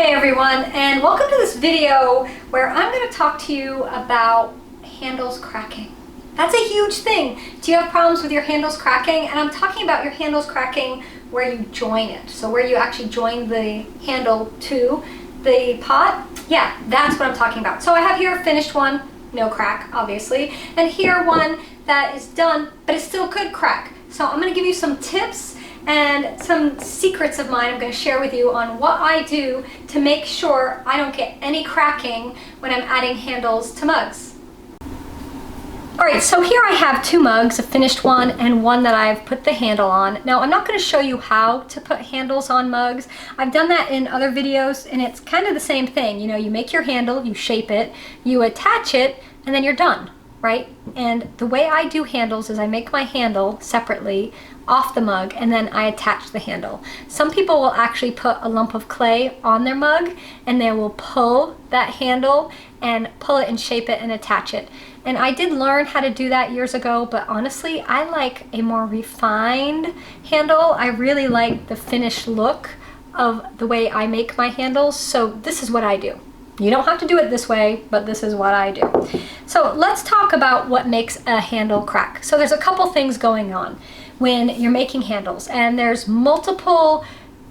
Hey everyone, and welcome to this video where I'm going to talk to you about handles cracking. That's a huge thing. Do you have problems with your handles cracking? And I'm talking about your handles cracking where you join it. So where you actually join the handle to the pot. Yeah, that's what I'm talking about. So I have here a finished one, no crack, obviously. And here one that is done, but it still could crack. So I'm going to give you some tips and some secrets of mine I'm going to share with you on what I do to make sure I don't get any cracking when I'm adding handles to mugs. Alright, so here I have two mugs, a finished one and one that I've put the handle on. Now I'm not going to show you how to put handles on mugs. I've done that in other videos and it's kind of the same thing. You know, you make your handle, you shape it, you attach it, and then you're done, right? And the way I do handles is I make my handle separately off the mug and then I attach the handle. Some people will actually put a lump of clay on their mug and they will pull that handle and pull it and shape it and attach it. And I did learn how to do that years ago, but honestly I like a more refined handle. I really like the finished look of the way I make my handles, so this is what I do. You don't have to do it this way, but this is what I do. So let's talk about what makes a handle crack. So there's a couple things going on when you're making handles, and there's multiple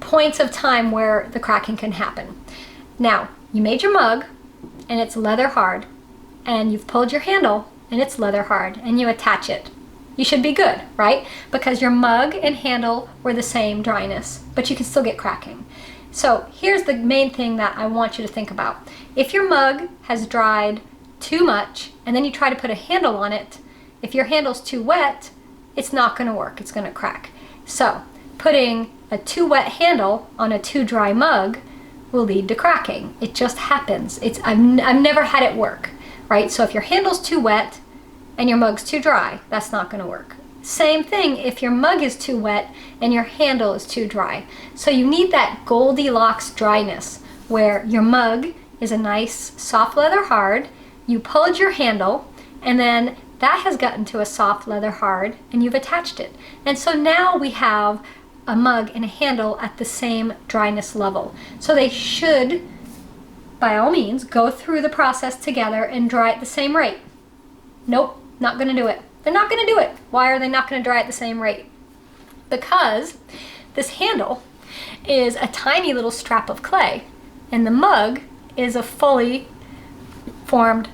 points of time where the cracking can happen. Now, you made your mug and it's leather hard, and you've pulled your handle and it's leather hard, and you attach it. You should be good, right? Because your mug and handle were the same dryness, but you can still get cracking. So here's the main thing that I want you to think about. If your mug has dried too much and then you try to put a handle on it, if your handle's too wet, it's not going to work. It's going to crack. So putting a too wet handle on a too dry mug will lead to cracking. It just happens. I've never had it work, right? So if your handle's too wet and your mug's too dry, that's not going to work. Same thing if your mug is too wet and your handle is too dry. So you need that Goldilocks dryness where your mug is a nice soft leather hard, you pulled your handle, and then that has gotten to a soft leather hard and you've attached it. And so now we have a mug and a handle at the same dryness level. So they should, by all means, go through the process together and dry at the same rate. Nope, not going to do it. They're not going to do it. Why are they not going to dry at the same rate? Because this handle is a tiny little strap of clay and the mug is a fully formed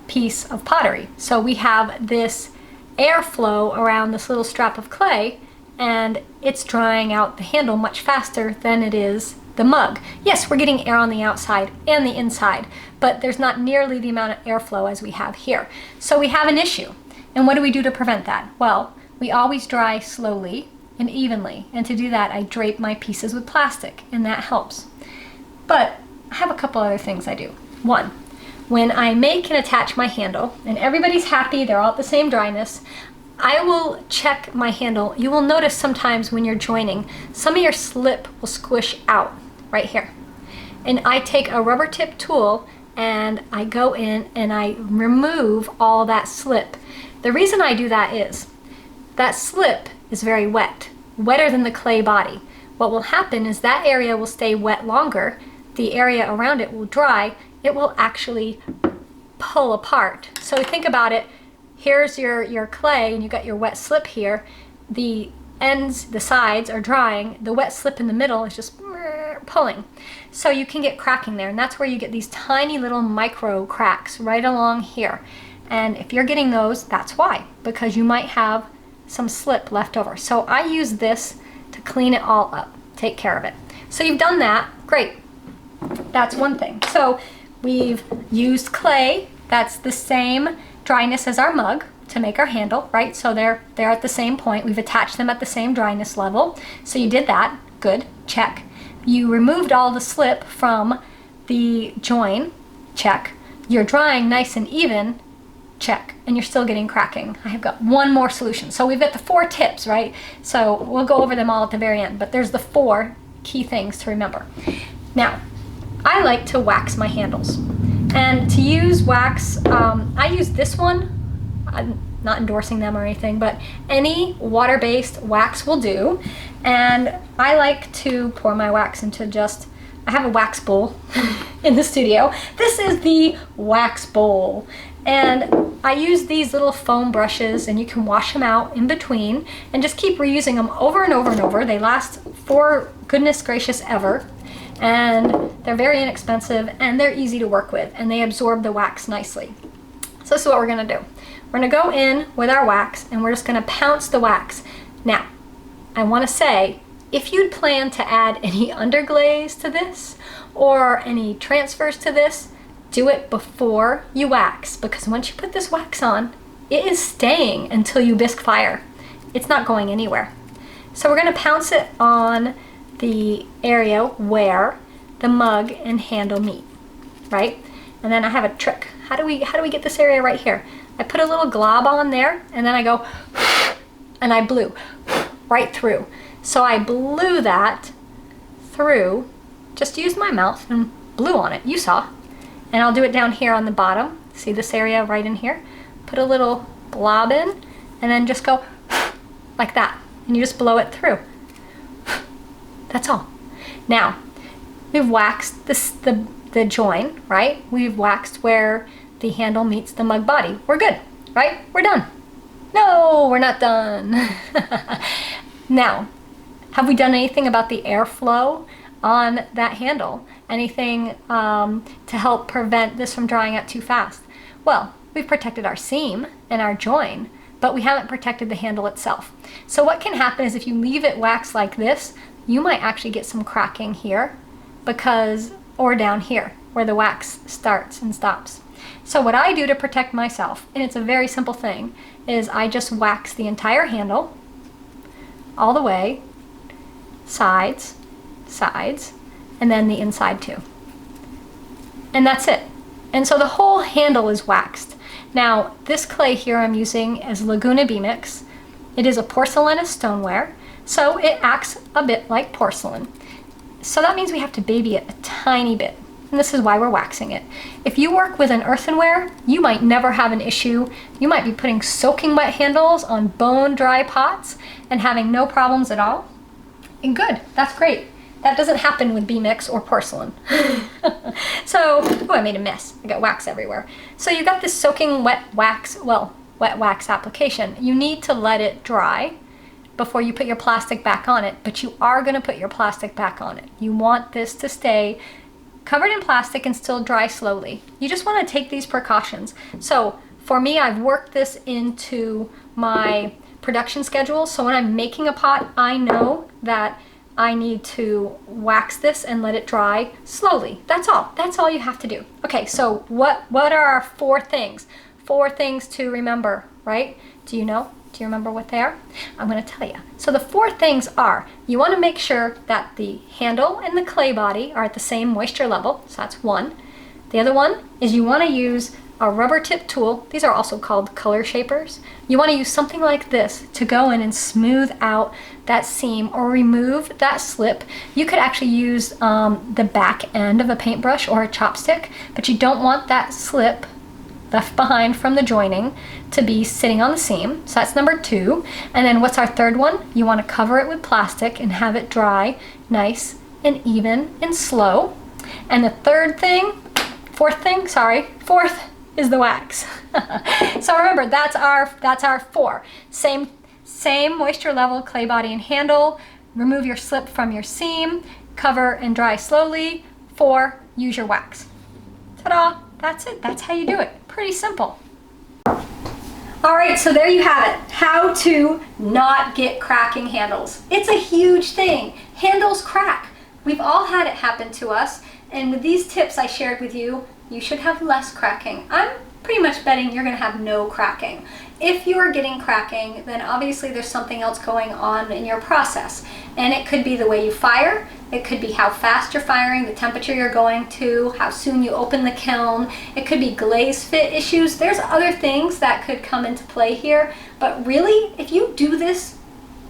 piece of pottery. So we have this airflow around this little strap of clay and it's drying out the handle much faster than it is the mug. Yes, we're getting air on the outside and the inside, but there's not nearly the amount of airflow as we have here. So we have an issue. And what do we do to prevent that? Well, we always dry slowly and evenly. And to do that, I drape my pieces with plastic, and that helps. But I have a couple other things I do. One, when I make and attach my handle, and everybody's happy, they're all at the same dryness, I will check my handle. You will notice sometimes when you're joining, some of your slip will squish out right here. And I take a rubber tip tool and I go in and I remove all that slip. The reason I do that is that slip is very wet, wetter than the clay body. What will happen is that area will stay wet longer, the area around it will dry, it will actually pull apart. So think about it, here's your clay and you got your wet slip here, the ends, the sides are drying, the wet slip in the middle is just pulling. So you can get cracking there, and that's where you get these tiny little micro cracks right along here. And if you're getting those, that's why, because you might have some slip left over. So I use this to clean it all up, take care of it. So you've done that, great. That's one thing. So we've used clay, that's the same dryness as our mug to make our handle, right? So they're at the same point. We've attached them at the same dryness level. So you did that, good, check. You removed all the slip from the join, check. You're drying nice and even, check, and you're still getting cracking. I have got one more solution. So we've got the 4 tips, right? So we'll go over them all at the very end, but there's the 4 key things to remember. Now, I like to wax my handles. And to use wax, I use this one. I'm not endorsing them or anything, but any water-based wax will do. And I like to pour my wax into just I have a wax bowl in the studio. This is the wax bowl. And I use these little foam brushes, and you can wash them out in between and just keep reusing them over and over and over. They last for goodness gracious ever. And they're very inexpensive, and they're easy to work with, and they absorb the wax nicely. So this is what we're gonna do. We're gonna go in with our wax, and we're just gonna pounce the wax. Now, I wanna say, if you'd plan to add any underglaze to this, or any transfers to this, do it before you wax, because once you put this wax on, it is staying until you bisque fire. It's not going anywhere. So we're gonna pounce it on the area where the mug and handle meet, right? And then I have a trick. How do we get this area right here? I put a little glob on there, and then I go, and I blew right through. So I blew that through, just used my mouth and blew on it, you saw. And I'll do it down here on the bottom. See this area right in here? Put a little glob in, and then just go like that. And you just blow it through. That's all. Now, we've waxed the join, right? We've waxed where the handle meets the mug body. We're good, right? We're done. No, we're not done. Now, have we done anything about the airflow on that handle? Anything to help prevent this from drying out too fast? Well, we've protected our seam and our join, but we haven't protected the handle itself. So what can happen is if you leave it waxed like this, you might actually get some cracking here or down here where the wax starts and stops. So what I do to protect myself, and it's a very simple thing, is I just wax the entire handle all the way, sides, and then the inside too. And that's it. And so the whole handle is waxed. Now, this clay here I'm using is Laguna Bmix. It is a porcelaneous stoneware, so it acts a bit like porcelain. So that means we have to baby it a tiny bit. And this is why we're waxing it. If you work with an earthenware, you might never have an issue. You might be putting soaking wet handles on bone dry pots and having no problems at all. And good, that's great. That doesn't happen with Bmix or porcelain. So, oh, I made a mess. I got wax everywhere. So you got this soaking wet wax application. You need to let it dry before you put your plastic back on it, but you are gonna put your plastic back on it. You want this to stay covered in plastic and still dry slowly. You just wanna take these precautions. So for me, I've worked this into my production schedule. So when I'm making a pot, I know that I need to wax this and let it dry slowly. That's all. That's all you have to do. Okay, so what are our 4 things? 4 things to remember, right? Do you know? Do you remember what they are? I'm going to tell you. So the 4 things are, you want to make sure that the handle and the clay body are at the same moisture level. So that's 1. The other one is you want to use a rubber tip tool. These are also called color shapers. You want to use something like this to go in and smooth out that seam or remove that slip. You could actually use the back end of a paintbrush or a chopstick, but you don't want that slip left behind from the joining to be sitting on the seam. So that's number 2. And then what's our 3rd one? You want to cover it with plastic and have it dry nice and even and slow. And the 4th is the wax. So remember, that's our 4. Same moisture level, clay body and handle. Remove your slip from your seam. Cover and dry slowly. 4, use your wax. Ta-da! That's it. That's how you do it. Pretty simple. All right, so there you have it. How to not get cracking handles. It's a huge thing. Handles crack. We've all had it happen to us. And with these tips I shared with you, you should have less cracking. I'm pretty much betting you're going to have no cracking. If you're getting cracking, then obviously there's something else going on in your process. And it could be the way you fire, it could be how fast you're firing, the temperature you're going to, how soon you open the kiln, it could be glaze fit issues. There's other things that could come into play here, but really, if you do this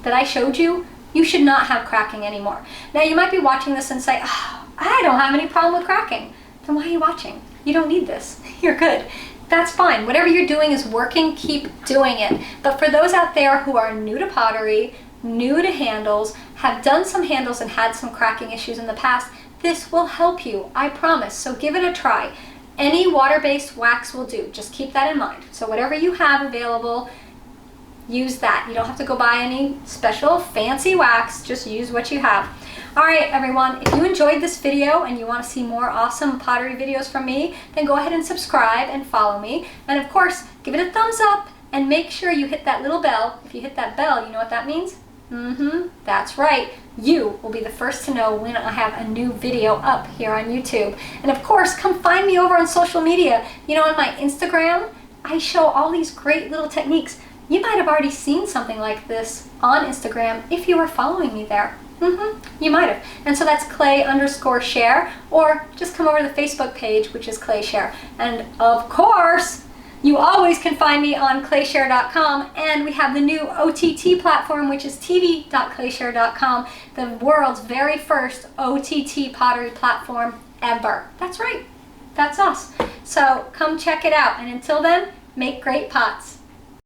that I showed you, you should not have cracking anymore. Now you might be watching this and say, oh, I don't have any problem with cracking. Then why are you watching? You don't need this. You're good. That's fine. Whatever you're doing is working, keep doing it. But for those out there who are new to pottery, new to handles, have done some handles and had some cracking issues in the past, This will help you, I promise. So give it a try. Any water-based wax will do. Just keep that in mind. So whatever you have available, use that. You don't have to go buy any special fancy wax. Just use what you have. All right, everyone, if you enjoyed this video and you want to see more awesome pottery videos from me, then go ahead and subscribe and follow me. And of course, give it a thumbs up and make sure you hit that little bell. If you hit that bell, you know what that means? That's right. You will be the first to know when I have a new video up here on YouTube. And of course, come find me over on social media. You know, on my Instagram, I show all these great little techniques. You might have already seen something like this on Instagram if you were following me there. You might have. And so that's clay_share, or just come over to the Facebook page, which is ClayShare. And of course, you always can find me on ClayShare.com, and we have the new OTT platform, which is tv.clayshare.com, the world's very first OTT pottery platform ever. That's right. That's us. So come check it out. And until then, make great pots.